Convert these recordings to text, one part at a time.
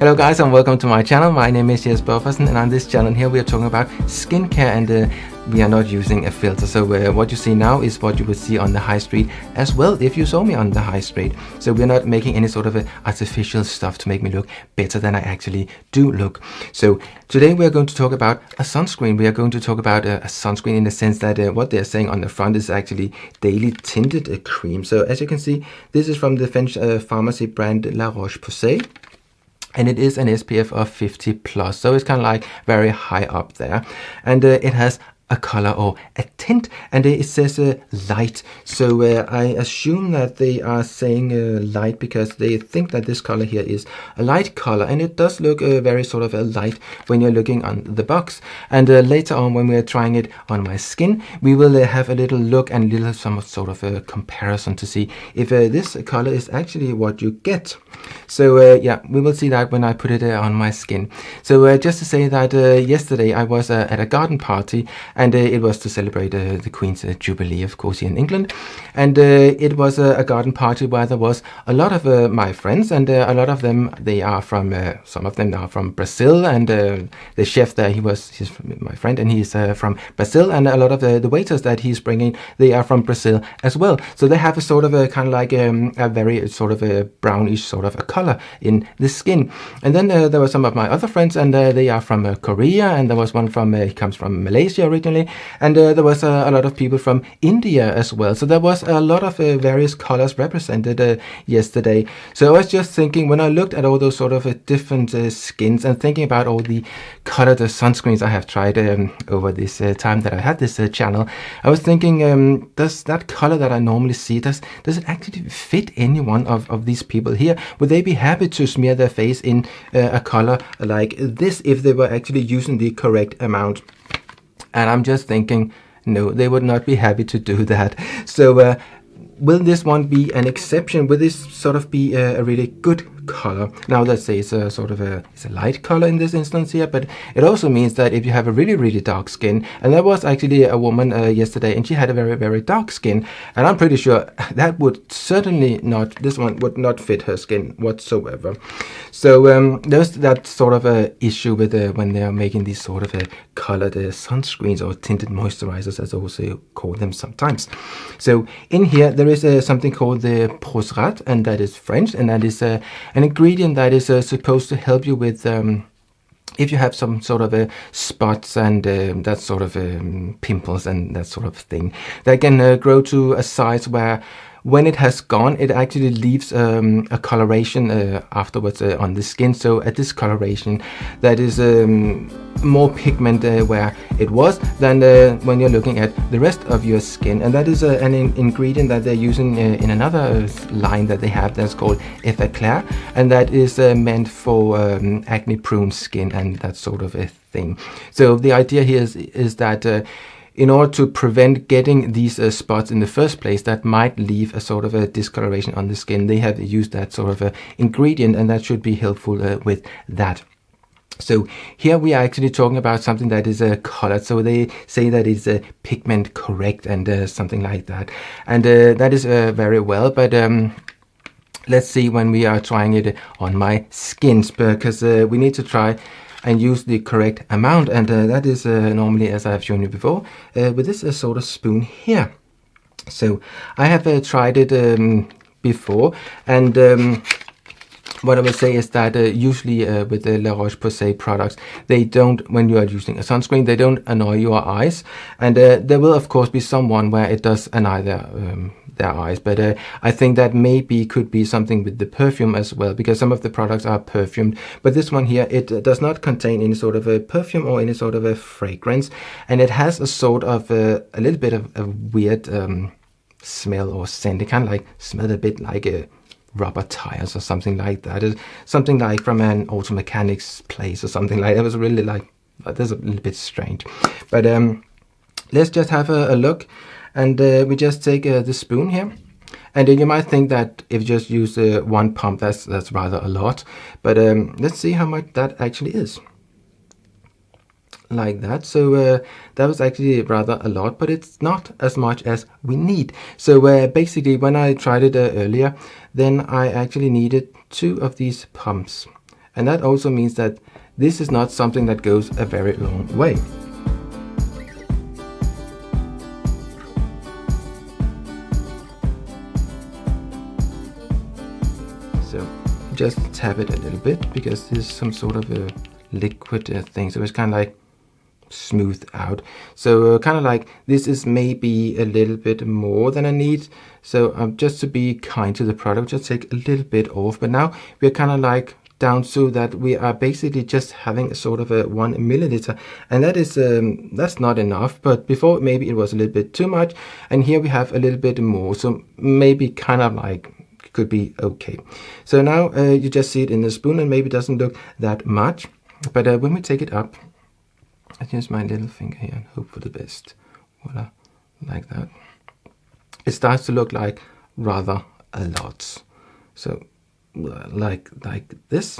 Hello guys and welcome to my channel. My name is Jesper and on this channel here we are talking about skincare and we are not using a filter. So what you see now is what you would see on the high street as well if you saw me on the high street. So we're not making any sort of artificial stuff to make me look better than I actually do look. So today we are going to talk about a sunscreen. We are going to talk about a sunscreen in the sense that what they're saying on the front is actually daily tinted cream. So as you can see, this is from the French pharmacy brand La Roche-Posay. And it is an SPF of 50 plus, so it's kind of like very high up there. And it has a color or a tint, and it says light. So I assume that they are saying light because they think that this color here is a light color, and it does look very sort of a light when you're looking on the box. And later on, when we're trying it on my skin, we will have a little look and some sort of a comparison to see if this color is actually what you get. So yeah, we will see that when I put it on my skin. So just to say that yesterday I was at a garden party, and it was to celebrate the Queen's Jubilee, of course, here in England. And it was a garden party where there was a lot of my friends, and a lot of them, they are from, some of them are from Brazil, and the chef there, he's my friend, and he's from Brazil, and a lot of the waiters that he's bringing, they are from Brazil as well. So they have a sort of a kind of like a very sort of a brownish sort of a color in the skin. And then there were some of my other friends, and they are from Korea, and there was one from, he comes from Malaysia originally, and there was a lot of people from India as well. So there was a lot of various colors represented yesterday. So I was just thinking, when I looked at all those sort of different skins and thinking about all the colored sunscreens I have tried over this time that I had this channel, I was thinking, does that color that I normally see, does it actually fit any one of these people here? Would they be happy to smear their face in a color like this if they were actually using the correct amount? And I'm just thinking, no, they would not be happy to do that. So will this one be an exception? Will this sort of be a really good color? Now let's say it's a sort of it's a light color in this instance here, but it also means that if you have a really dark skin, and there was actually a woman yesterday, and she had a very dark skin, and I'm pretty sure that would certainly not, this one would not fit her skin whatsoever. So there's that sort of a issue with when they are making these sort of colored sunscreens or tinted moisturizers, as I also call them sometimes. So in here there is something called the PROCERAD, and that is French, and that is an ingredient that is supposed to help you with if you have some sort of spots and that sort of pimples and that sort of thing, that can grow to a size where when it has gone, it actually leaves a coloration afterwards on the skin. So at this coloration, that is more pigment where it was than when you're looking at the rest of your skin. And that is an ingredient that they're using in another line that they have that's called Effet, and that is meant for acne-prone skin and that sort of a thing. So the idea here is that in order to prevent getting these spots in the first place that might leave a sort of a discoloration on the skin, they have used that sort of ingredient, and that should be helpful with that. So here we are actually talking about something that is colored. So they say that it's pigment correct and something like that. And that is very well, but let's see when we are trying it on my skin, because we need to try and use the correct amount, and that is normally, as I have shown you before, with this sort of spoon here. So I have tried it before, and what I would say is that usually with the La Roche-Posay products, they don't, when you are using a sunscreen, they don't annoy your eyes, and there will of course be someone where it does annoy their eyes, but I think that maybe could be something with the perfume as well, because some of the products are perfumed, but this one here, it does not contain any sort of a perfume or any sort of a fragrance, and it has a sort of a little bit of a weird smell or scent. It kind of like smelled a bit like a rubber tires or something like that. It's something like from an auto mechanics place or something like that. It was really like, that's a little bit strange. But let's just have a look, and we just take the spoon here, and then you might think that if you just use one pump, that's rather a lot, but let's see how much that actually is. Like that. So that was actually rather a lot, but it's not as much as we need. So basically when I tried it earlier, then I actually needed 2 of these pumps, And that also means that this is not something that goes a very long way. So just tap it a little bit, because this is some sort of a liquid thing, so it's kind of like smooth out. So kind of like this is maybe a little bit more than I need. So just to be kind to the product, just take a little bit off. But now we're kind of like down so that we are basically just having a sort of a 1 milliliter, and that is that's not enough. But before maybe it was a little bit too much, and here we have a little bit more, so maybe kind of like could be okay. So now you just see it in the spoon, and maybe it doesn't look that much, but when we take it up, I use my little finger here and hope for the best. Voila, like that. It starts to look like rather a lot. So like this.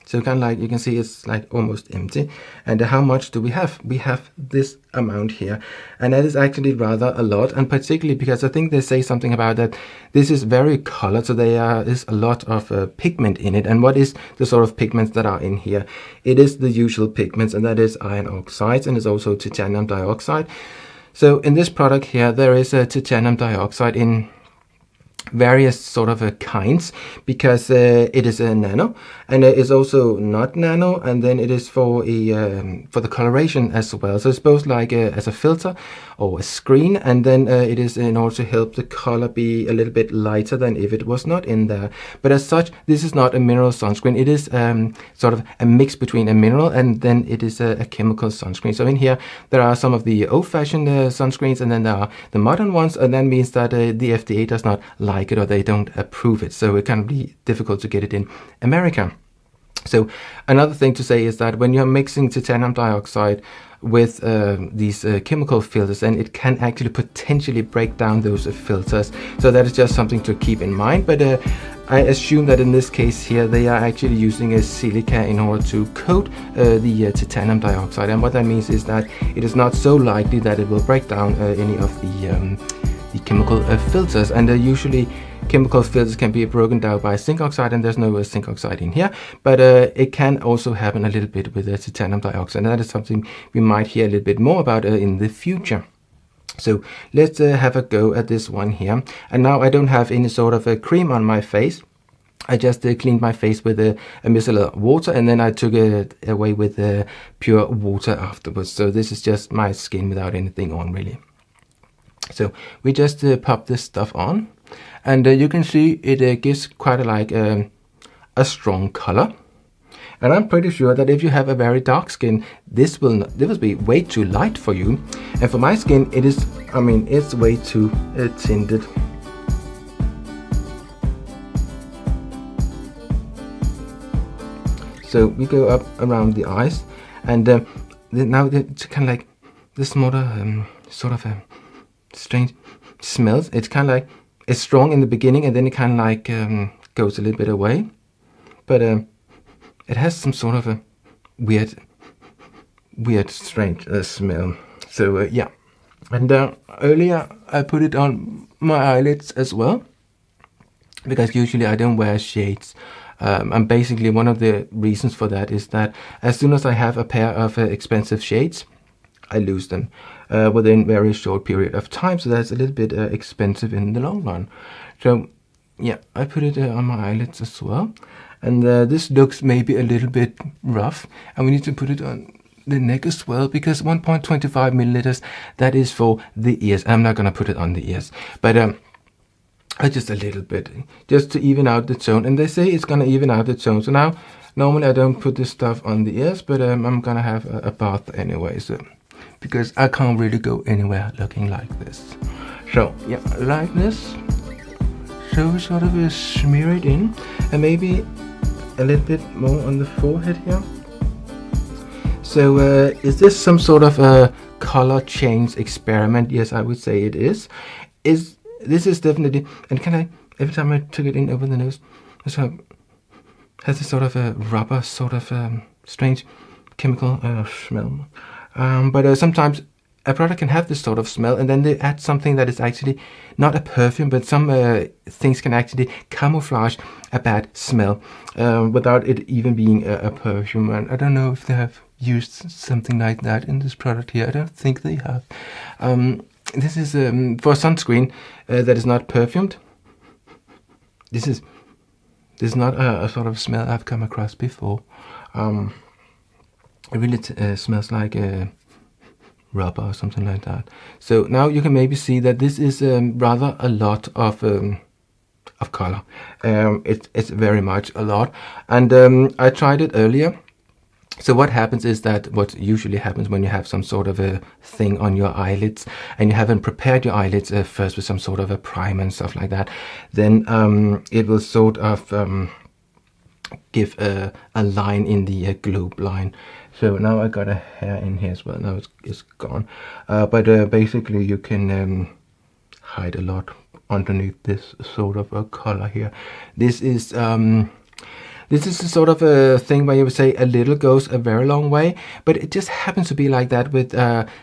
So kind of like you can see it's like almost empty. And how much do we have? We have this amount here, and that is actually rather a lot, and particularly because I think they say something about that this is very colored, so there is a lot of pigment in it. And what is the sort of pigments that are in here? It is the usual pigments, and that is iron oxides, and it's also titanium dioxide. So in this product here, there is a titanium dioxide in various sort of kinds, because it is a nano, and it is also not nano, and then it is for a for the coloration as well. So it's both like as a filter or a screen, and then it is in order to help the color be a little bit lighter than if it was not in there. But as such, this is not a mineral sunscreen. It is sort of a mix between a mineral and then it is a chemical sunscreen. So in here there are some of the old-fashioned sunscreens, and then there are the modern ones, and that means that the FDA does not like it, or they don't approve it, so it can be difficult to get it in America. So another thing to say is that when you're mixing titanium dioxide with these chemical filters, and it can actually potentially break down those filters. So that is just something to keep in mind. But I assume that in this case here they are actually using a silica in order to coat the titanium dioxide, and what that means is that it is not so likely that it will break down any of the chemical filters. And usually chemical filters can be broken down by zinc oxide, and there's no zinc oxide in here, but it can also happen a little bit with titanium dioxide, and that is something we might hear a little bit more about in the future. So let's have a go at this one here. And now I don't have any sort of a cream on my face. I just cleaned my face with a micellar water, and then I took it away with pure water afterwards. So this is just my skin without anything on, really. So we just pop this stuff on, and you can see it gives quite a strong color. And I'm pretty sure that if you have a very dark skin, this will be way too light for you. And for my skin, it is, I mean, it's way too tinted. So we go up around the eyes, and now it's kind of like this more sort of a strange smells. It's kind of like it's strong in the beginning, and then it kind of like goes a little bit away, but it has some sort of a weird strange smell. So yeah, and earlier I put it on my eyelids as well, because usually I don't wear shades. And basically one of the reasons for that is that as soon as I have a pair of expensive shades, I lose them within a very short period of time. So that's a little bit expensive in the long run. So yeah, I put it on my eyelids as well. And this looks maybe a little bit rough, and we need to put it on the neck as well, because 1.25 milliliters, that is for the ears. I'm not gonna put it on the ears, but just a little bit, just to even out the tone. And they say it's gonna even out the tone. So now, normally I don't put this stuff on the ears, but I'm gonna have a bath anyway, so because I can't really go anywhere looking like this. So yeah, like this. So we sort of smear it in, and maybe a little bit more on the forehead here. So is this some sort of a color change experiment? Yes, I would say it is. This is definitely, and can I, every time I took it in over the nose, it has this sort of a rubber, sort of strange chemical smell. But sometimes a product can have this sort of smell, and then they add something that is actually not a perfume, but some things can actually camouflage a bad smell without it even being a perfume. And I don't know if they have used something like that in this product here. I don't think they have. This is for sunscreen that is not perfumed. This is not a sort of smell I've come across before. It really smells like rubber or something like that. So now you can maybe see that this is rather a lot of color. It's very much a lot, and I tried it earlier. So what happens is that what usually happens when you have some sort of a thing on your eyelids and you haven't prepared your eyelids first with some sort of a primer and stuff like that, then it will sort of give a line in the globe line. So now I got a hair in here as well. Now it's gone. But basically you can hide a lot underneath this sort of a color here. This is the sort of a thing where you would say a little goes a very long way, but it just happens to be like that with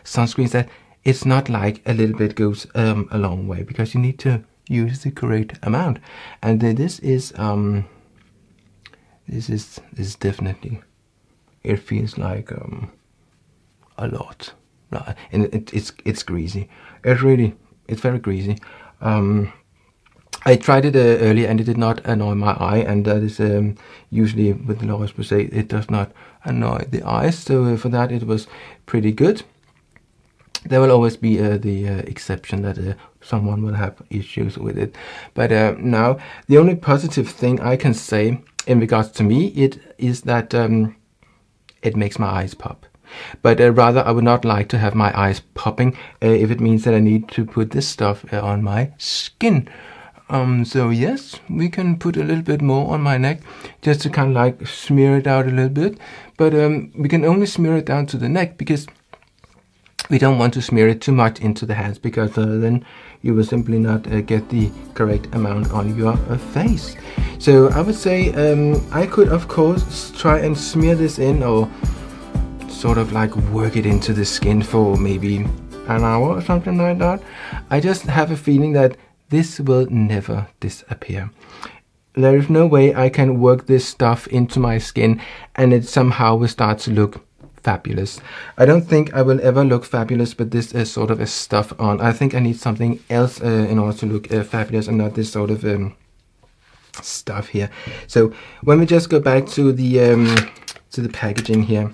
sunscreens, that it's not like a little bit goes a long way, because you need to use the correct amount. And this is definitely, it feels like a lot, and it's greasy. It's very greasy. I tried it earlier and it did not annoy my eye, and that is usually with the Roche-Posay, it does not annoy the eyes. So for that it was pretty good. There will always be the exception that someone will have issues with it. But now the only positive thing I can say in regards to me, it is that it makes my eyes pop. But rather I would not like to have my eyes popping if it means that I need to put this stuff on my skin. So yes, we can put a little bit more on my neck just to kind of like smear it out a little bit. But we can only smear it down to the neck, because we don't want to smear it too much into the hands, because then you will simply not get the correct amount on your face. So I would say I could of course try and smear this in, or sort of like work it into the skin for maybe an hour or something like that. I just have a feeling that this will never disappear. There is no way I can work this stuff into my skin and it somehow will start to look fabulous. I don't think I will ever look fabulous with this sort of a stuff on. I think I need something else in order to look fabulous, and not this sort of stuff here. So when we just go back to the packaging here,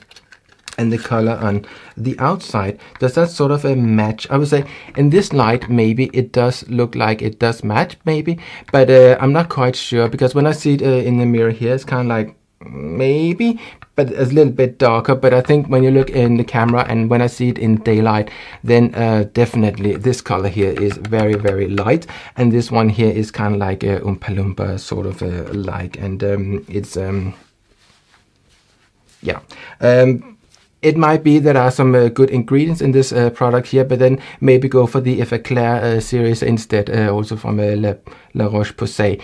and the color on the outside, does that sort of match? I would say in this light maybe it does look like it does match, maybe, but I'm not quite sure, because when I see it in the mirror here, it's kind of like maybe, but it's a little bit darker. But I think when you look in the camera and when I see it in daylight, then definitely this color here is very, very light, and this one here is kind of like a Oompa Loompa sort of like, and it's yeah. It might be there are some good ingredients in this product here, but then maybe go for the Claire series instead, also from La Roche-Posay.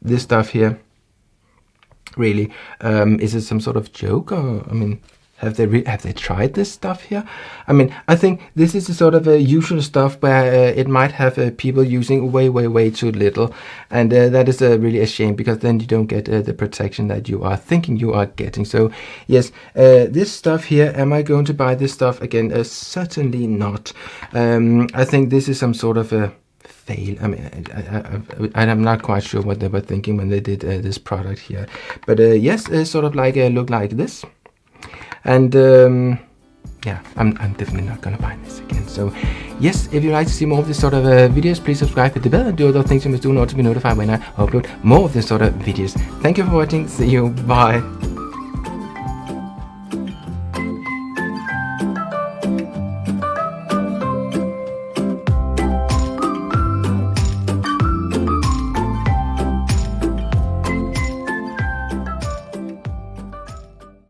This stuff here, really, is it some sort of joke, or I mean, have they tried this stuff here? I mean, I think this is a sort of a usual stuff where it might have people using way too little, and that is really a shame, because then you don't get the protection that you are thinking you are getting. So yes, this stuff here, am I going to buy this stuff again? Certainly not. I think this is some sort of a fail. I mean, I'm not quite sure what they were thinking when they did this product here, but yes, sort of like look like this. And yeah, I'm definitely not gonna buy this again. So yes, if you'd like to see more of this sort of videos, please subscribe, hit the bell, and do other things you must do in order to be notified when I upload more of this sort of videos. Thank you for watching. See you. Bye.